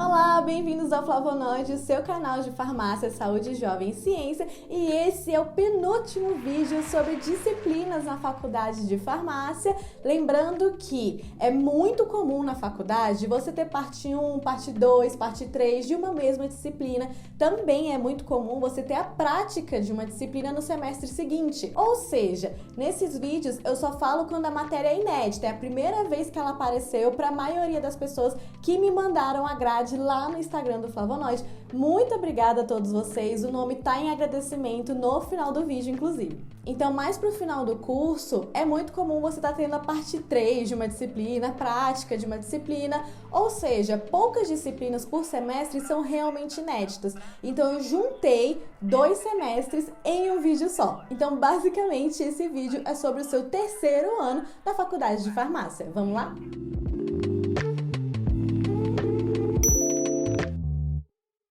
Olá, bem-vindos ao Flavonoide, o seu canal de farmácia, saúde, jovem e ciência, e esse é o penúltimo vídeo sobre disciplinas na faculdade de farmácia. Lembrando que é muito comum na faculdade você ter parte 1, parte 2, parte 3 de uma mesma disciplina. Também é muito comum você ter a prática de uma disciplina no semestre seguinte. Ou seja, nesses vídeos eu só falo quando a matéria é inédita, é a primeira vez que ela apareceu para a maioria das pessoas que me mandaram a grade lá no Instagram do Flavonoide. Muito obrigada a todos vocês, o nome tá em agradecimento no final do vídeo, inclusive. Então, mais pro final do curso, é muito comum você estar tendo a parte 3 de uma disciplina, a prática de uma disciplina, ou seja, poucas disciplinas por semestre são realmente inéditas. Então, eu juntei 2 semestres em um vídeo só. Então, basicamente, esse vídeo é sobre o seu terceiro ano da faculdade de farmácia. Vamos lá?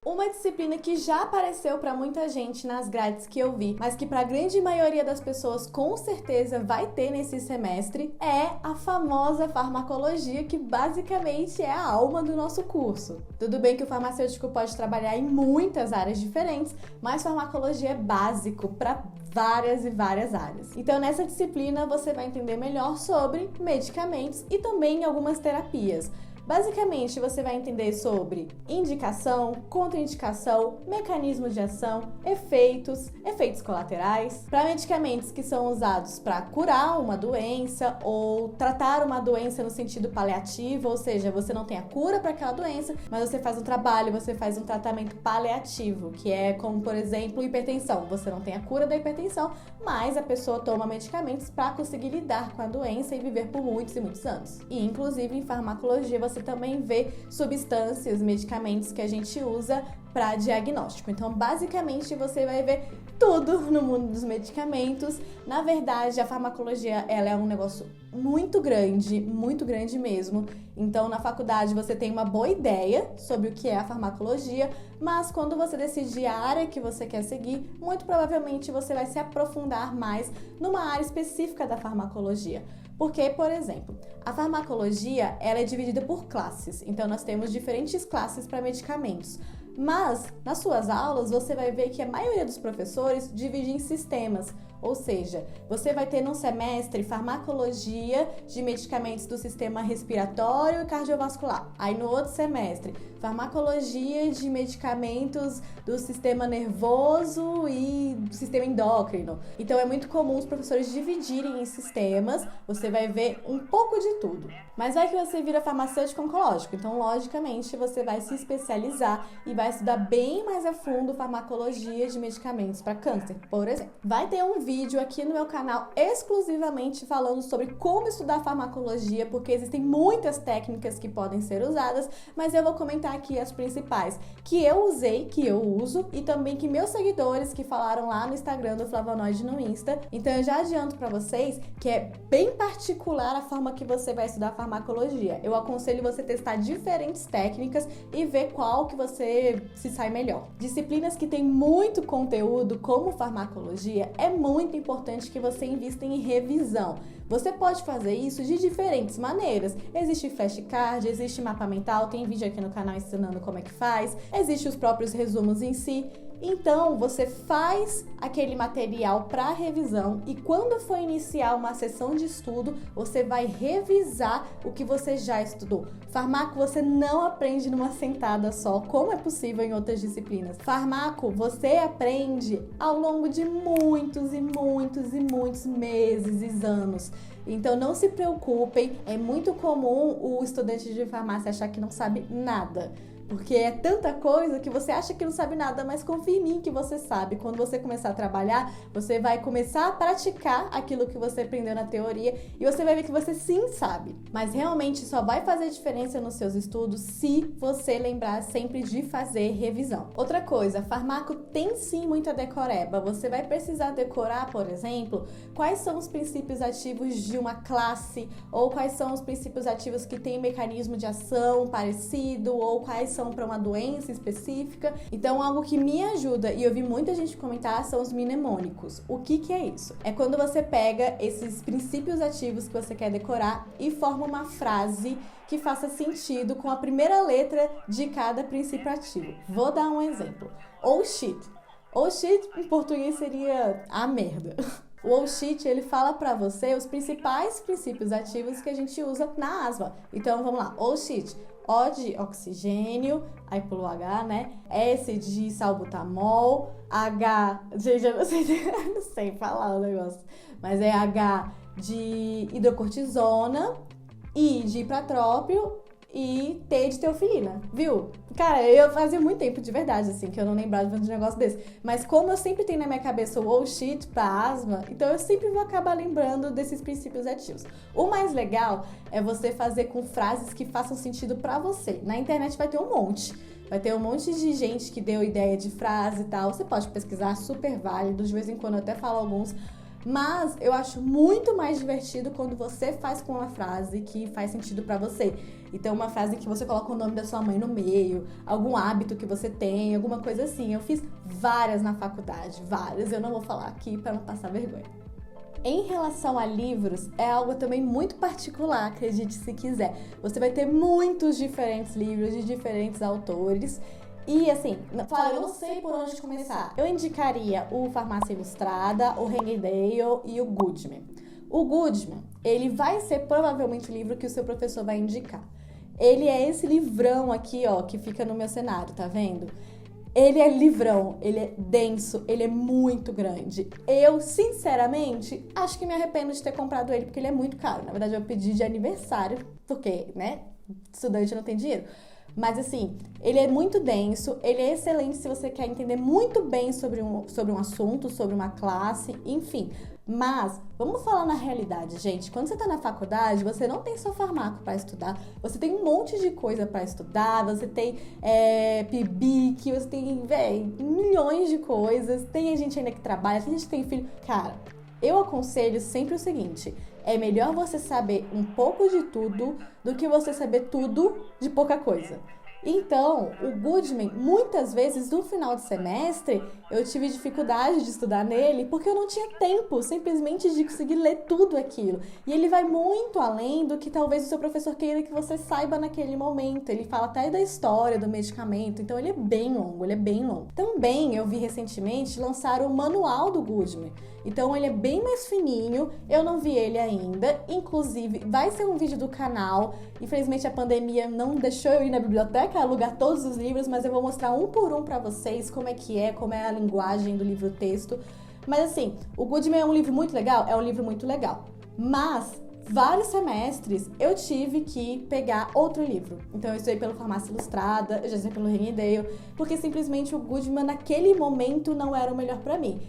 Uma disciplina que já apareceu para muita gente nas grades que eu vi, mas que para a grande maioria das pessoas com certeza vai ter nesse semestre, é a famosa farmacologia, que basicamente é a alma do nosso curso. Tudo bem que o farmacêutico pode trabalhar em muitas áreas diferentes, mas farmacologia é básico para várias e várias áreas. Então, nessa disciplina você vai entender melhor sobre medicamentos e também algumas terapias. Basicamente, você vai entender sobre indicação, contraindicação, mecanismo de ação, efeitos colaterais, para medicamentos que são usados para curar uma doença ou tratar uma doença no sentido paliativo, ou seja, você não tem a cura para aquela doença, mas você faz um trabalho, você faz um tratamento paliativo, que é como, por exemplo, hipertensão. Você não tem a cura da hipertensão, mas a pessoa toma medicamentos para conseguir lidar com a doença e viver por muitos e muitos anos. E, inclusive, em farmacologia, você também vê substâncias, medicamentos que a gente usa para diagnóstico. Então, basicamente, você vai ver tudo no mundo dos medicamentos. Na verdade, a farmacologia, ela é um negócio muito grande mesmo. Então, na faculdade, você tem uma boa ideia sobre o que é a farmacologia, mas quando você decidir a área que você quer seguir, muito provavelmente você vai se aprofundar mais numa área específica da farmacologia. Porque, por exemplo, a farmacologia, ela é dividida por classes. Então, nós temos diferentes classes para medicamentos. Mas, nas suas aulas, você vai ver que a maioria dos professores divide em sistemas. Ou seja, você vai ter num semestre farmacologia de medicamentos do sistema respiratório e cardiovascular. Aí, no outro semestre, farmacologia de medicamentos do sistema nervoso e do sistema endócrino. Então, é muito comum os professores dividirem em sistemas. Você vai ver um pouco de tudo. Mas vai que você vira farmacêutico oncológico. Então, logicamente, você vai se especializar e vai estudar bem mais a fundo farmacologia de medicamentos para câncer, por exemplo. Vai ter um vídeo aqui no meu canal exclusivamente falando sobre como estudar farmacologia, porque existem muitas técnicas que podem ser usadas, mas eu vou comentar aqui as principais que eu usei, que eu uso, e também que meus seguidores que falaram lá no Instagram do Flavonoide no Insta. Então eu já adianto para vocês que é bem particular a forma que você vai estudar farmacologia. Eu aconselho você testar diferentes técnicas e ver qual que você se sai melhor. Disciplinas que tem muito conteúdo, como farmacologia, é muito importante que você invista em revisão. Você pode fazer isso de diferentes maneiras. Existe flashcard, existe mapa mental, tem vídeo aqui no canal ensinando como é que faz, existe os próprios resumos em si. Então, você faz aquele material para revisão e quando for iniciar uma sessão de estudo, você vai revisar o que você já estudou. Farmaco você não aprende numa sentada só, como é possível em outras disciplinas. Farmaco você aprende ao longo de muitos meses e anos. Então, não se preocupem, é muito comum o estudante de farmácia achar que não sabe nada. Porque é tanta coisa que você acha que não sabe nada, mas confia em mim que você sabe. Quando você começar a trabalhar, você vai começar a praticar aquilo que você aprendeu na teoria e você vai ver que você sim sabe. Mas realmente só vai fazer diferença nos seus estudos se você lembrar sempre de fazer revisão. Outra coisa, farmaco tem sim muita decoreba. Você vai precisar decorar, por exemplo, quais são os princípios ativos de uma classe ou quais são os princípios ativos que têm mecanismo de ação parecido ou quais são são para uma doença específica. Então, algo que me ajuda, e eu vi muita gente comentar, são os mnemônicos. O que é isso? É quando você pega esses princípios ativos que você quer decorar e forma uma frase que faça sentido com a primeira letra de cada princípio ativo. Vou dar um exemplo. Oh shit. Oh shit em português seria a merda. O oh shit, ele fala pra você os principais princípios ativos que a gente usa na asma. Então, vamos lá. Oh shit. O de oxigênio, aí pulou H, né? S de salbutamol, H... Gente, eu não sei falar o negócio. Mas é H de hidrocortisona, I de hipratrópio e T de teofilina, viu? Cara, eu fazia muito tempo, de verdade, assim, que eu não lembrava de um negócio desse. Mas como eu sempre tenho na minha cabeça o oh shit pra asma, então eu sempre vou acabar lembrando desses princípios ativos. O mais legal é você fazer com frases que façam sentido pra você. Na internet vai ter um monte. Vai ter um monte de gente que deu ideia de frase e tal. Você pode pesquisar, super válido. De vez em quando eu até falo alguns. Mas eu acho muito mais divertido quando você faz com uma frase que faz sentido pra você. Então, uma frase que você coloca o nome da sua mãe no meio, algum hábito que você tem, alguma coisa assim. Eu fiz várias na faculdade, várias. Eu não vou falar aqui pra não passar vergonha. Em relação a livros, é algo também muito particular, acredite se quiser. Você vai ter muitos diferentes livros de diferentes autores. E assim, claro, eu não sei por onde começar. Eu indicaria o Farmácia Ilustrada, o Hengedale e o Goodman. O Goodman, ele vai ser provavelmente o livro que o seu professor vai indicar. Ele é esse livrão aqui, ó, que fica no meu cenário, tá vendo? Ele é livrão, ele é denso, ele é muito grande. Eu, sinceramente, acho que me arrependo de ter comprado ele, porque ele é muito caro. Na verdade, eu pedi de aniversário, porque, né, estudante não tem dinheiro. Mas assim, ele é muito denso, ele é excelente se você quer entender muito bem sobre um assunto, sobre uma classe, enfim. Mas, vamos falar na realidade, gente. Quando você tá na faculdade, você não tem só farmaco pra estudar. Você tem um monte de coisa pra estudar. Você tem PIBIC, você tem, milhões de coisas. Tem gente ainda que trabalha, tem gente que tem filho. Cara, eu aconselho sempre o seguinte: é melhor você saber um pouco de tudo do que você saber tudo de pouca coisa. Então, o Goodman, muitas vezes, no final de semestre, eu tive dificuldade de estudar nele porque eu não tinha tempo, simplesmente, de conseguir ler tudo aquilo. E ele vai muito além do que talvez o seu professor queira que você saiba naquele momento. Ele fala até da história do medicamento, então ele é bem longo, Também, eu vi recentemente lançar o manual do Goodman. Então, ele é bem mais fininho, eu não vi ele ainda. Inclusive, vai ser um vídeo do canal. Infelizmente, a pandemia não deixou eu ir na biblioteca alugar todos os livros, mas eu vou mostrar um por um pra vocês como é a linguagem do livro-texto. Mas assim, o Goodman é um livro muito legal? É um livro muito legal. Mas, vários semestres, eu tive que pegar outro livro. Então, eu estudei pelo Farmácia Ilustrada, eu já estudei pelo Hengedale, porque simplesmente o Goodman, naquele momento, não era o melhor pra mim.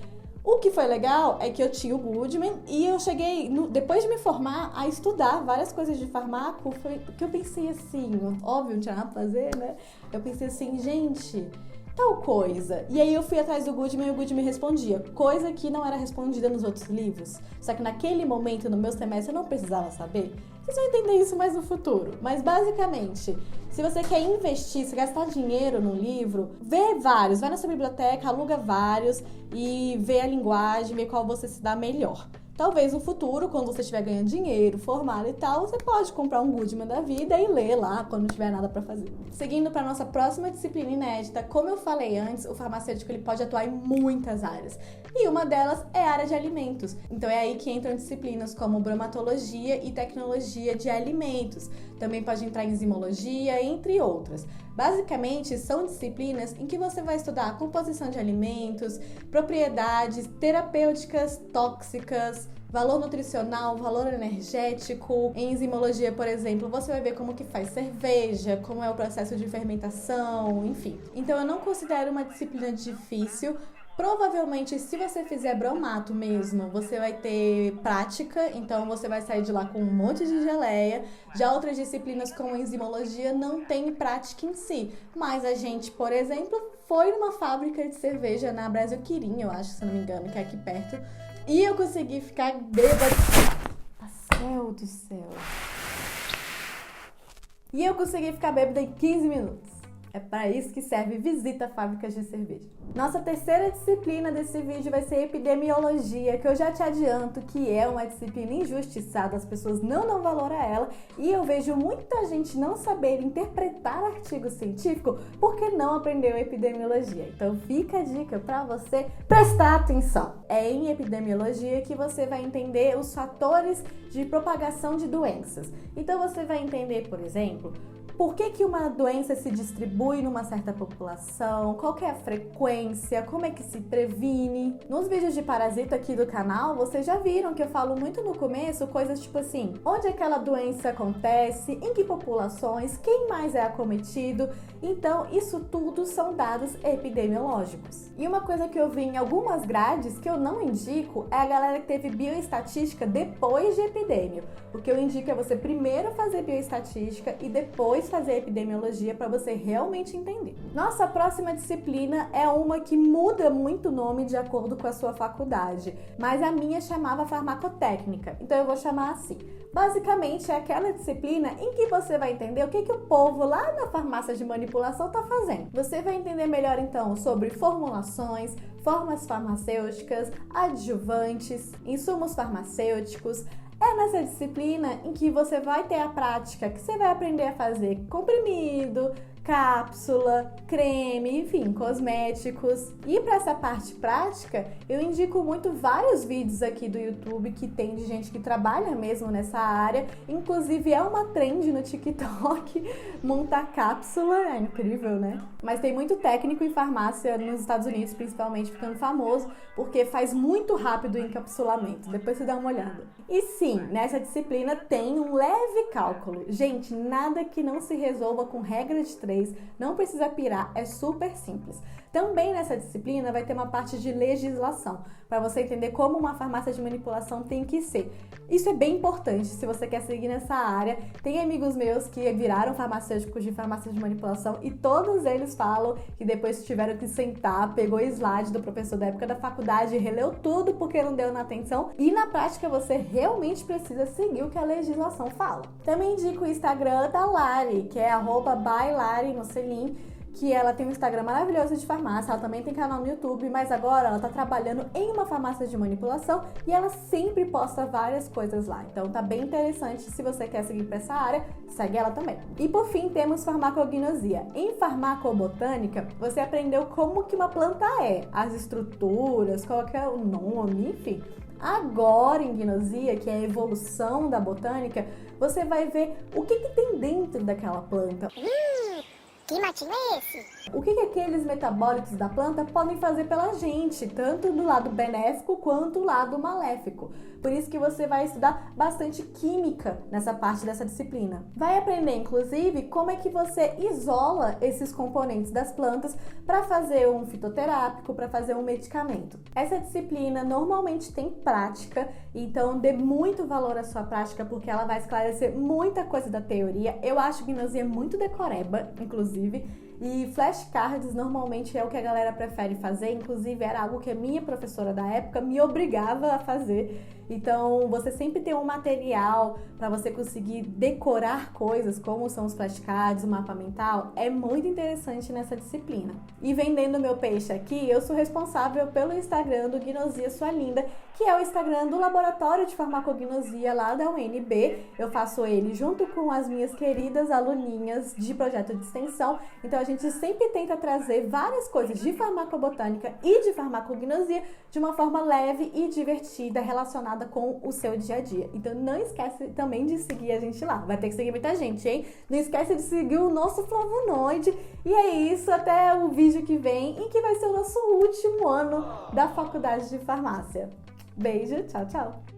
O que foi legal é que eu tinha o Goodman e eu cheguei, depois de me formar, a estudar várias coisas de farmaco. Foi que eu pensei assim, óbvio, não tinha nada pra fazer, né? Eu pensei assim, gente, tal coisa. E aí eu fui atrás do Goodman e o Goodman respondia, coisa que não era respondida nos outros livros. Só que naquele momento, no meu semestre, eu não precisava saber. Vocês vão entender isso mais no futuro. Mas basicamente, se você quer investir, se gastar dinheiro num livro, vê vários, vai na sua biblioteca, aluga vários e vê a linguagem, vê qual você se dá melhor. Talvez no futuro, quando você estiver ganhando dinheiro, formado e tal, você pode comprar um Goodman da vida e ler lá quando não tiver nada para fazer. Seguindo para nossa próxima disciplina inédita, como eu falei antes, o farmacêutico ele pode atuar em muitas áreas. E uma delas é a área de alimentos. Então é aí que entram disciplinas como bromatologia e tecnologia de alimentos. Também pode entrar em enzimologia, entre outras. Basicamente, são disciplinas em que você vai estudar a composição de alimentos, propriedades terapêuticas, tóxicas, valor nutricional, valor energético. Em enzimologia, por exemplo, você vai ver como que faz cerveja, como é o processo de fermentação, enfim. Então, eu não considero uma disciplina difícil. Provavelmente, se você fizer bromato mesmo, você vai ter prática, então você vai sair de lá com um monte de geleia. Já outras disciplinas como enzimologia não tem prática em si. Mas a gente, por exemplo, foi numa fábrica de cerveja na Brasil Quirim, eu acho, se não me engano, que é aqui perto. E eu consegui ficar bêbada. Céu do céu. E eu consegui ficar bêbada em 15 minutos. É para isso que serve visita a fábricas de cerveja. Nossa terceira disciplina desse vídeo vai ser epidemiologia, que eu já te adianto que é uma disciplina injustiçada, as pessoas não dão valor a ela e eu vejo muita gente não saber interpretar artigo científico porque não aprendeu epidemiologia. Então fica a dica para você prestar atenção. É em epidemiologia que você vai entender os fatores de propagação de doenças. Então você vai entender, por exemplo, por que uma doença se distribui numa certa população, qual que é a frequência, como é que se previne. Nos vídeos de parasita aqui do canal, vocês já viram que eu falo muito no começo coisas tipo assim, onde aquela doença acontece, em que populações, quem mais é acometido. Então, isso tudo são dados epidemiológicos. E uma coisa que eu vi em algumas grades que eu não indico é a galera que teve bioestatística depois de epidêmio. O que eu indico é você primeiro fazer bioestatística e depois fazer epidemiologia para você realmente entender. Nossa próxima disciplina é uma que muda muito o nome de acordo com a sua faculdade, mas a minha chamava farmacotécnica, então eu vou chamar assim. Basicamente é aquela disciplina em que você vai entender o que o povo lá na farmácia de manipulação está fazendo. Você vai entender melhor então sobre formulações, formas farmacêuticas, adjuvantes, insumos farmacêuticos. É nessa disciplina em que você vai ter a prática, que você vai aprender a fazer comprimido, cápsula, creme, enfim, cosméticos. E para essa parte prática, eu indico muito vários vídeos aqui do YouTube que tem de gente que trabalha mesmo nessa área. Inclusive é uma trend no TikTok montar cápsula, é incrível, né? Mas tem muito técnico em farmácia nos Estados Unidos, principalmente, ficando famoso, porque faz muito rápido o encapsulamento. Depois você dá uma olhada. E sim, nessa disciplina tem um leve cálculo. Gente, nada que não se resolva com regra de 3, não precisa pirar, é super simples. Também nessa disciplina vai ter uma parte de legislação, para você entender como uma farmácia de manipulação tem que ser. Isso é bem importante se você quer seguir nessa área. Tem amigos meus que viraram farmacêuticos de farmácia de manipulação e todos eles falam que depois tiveram que sentar, pegou o slide do professor da época da faculdade, releu tudo porque não deu na atenção e na prática você realmente precisa seguir o que a legislação fala. Também indico o Instagram da Lari, que é @bylari no selim, que ela tem um Instagram maravilhoso de farmácia, ela também tem canal no YouTube, mas agora ela tá trabalhando em uma farmácia de manipulação e ela sempre posta várias coisas lá. Então tá bem interessante, se você quer seguir pra essa área, segue ela também. E por fim temos farmacognosia. Em farmacobotânica, você aprendeu como que uma planta é, as estruturas, qual que é o nome, enfim. Agora, em gnosia, que é a evolução da botânica, você vai ver o que tem dentro daquela planta. Que matinho é esse? O que aqueles metabólitos da planta podem fazer pela gente, tanto do lado benéfico quanto do lado maléfico. Por isso que você vai estudar bastante química nessa parte dessa disciplina. Vai aprender, inclusive, como é que você isola esses componentes das plantas para fazer um fitoterápico, para fazer um medicamento. Essa disciplina normalmente tem prática, então dê muito valor à sua prática, porque ela vai esclarecer muita coisa da teoria. Eu acho gnosia muito decoreba, inclusive. E flashcards normalmente é o que a galera prefere fazer, inclusive era algo que a minha professora da época me obrigava a fazer. Então você sempre tem um material para você conseguir decorar coisas, como são os flashcards, o mapa mental, é muito interessante nessa disciplina. E vendendo meu peixe aqui, eu sou responsável pelo Instagram do Gnosia Sua Linda, que é o Instagram do Laboratório de Farmacognosia lá da UNB. Eu faço ele junto com as minhas queridas aluninhas de projeto de extensão. Então a gente sempre tenta trazer várias coisas de farmacobotânica e de farmacognosia de uma forma leve e divertida, relacionada com o seu dia a dia. Então não esquece também de seguir a gente lá. Vai ter que seguir muita gente, hein? Não esquece de seguir o nosso flavonoide. E é isso, até o vídeo que vem, em que vai ser o nosso último ano da faculdade de farmácia. Beijo, tchau, tchau!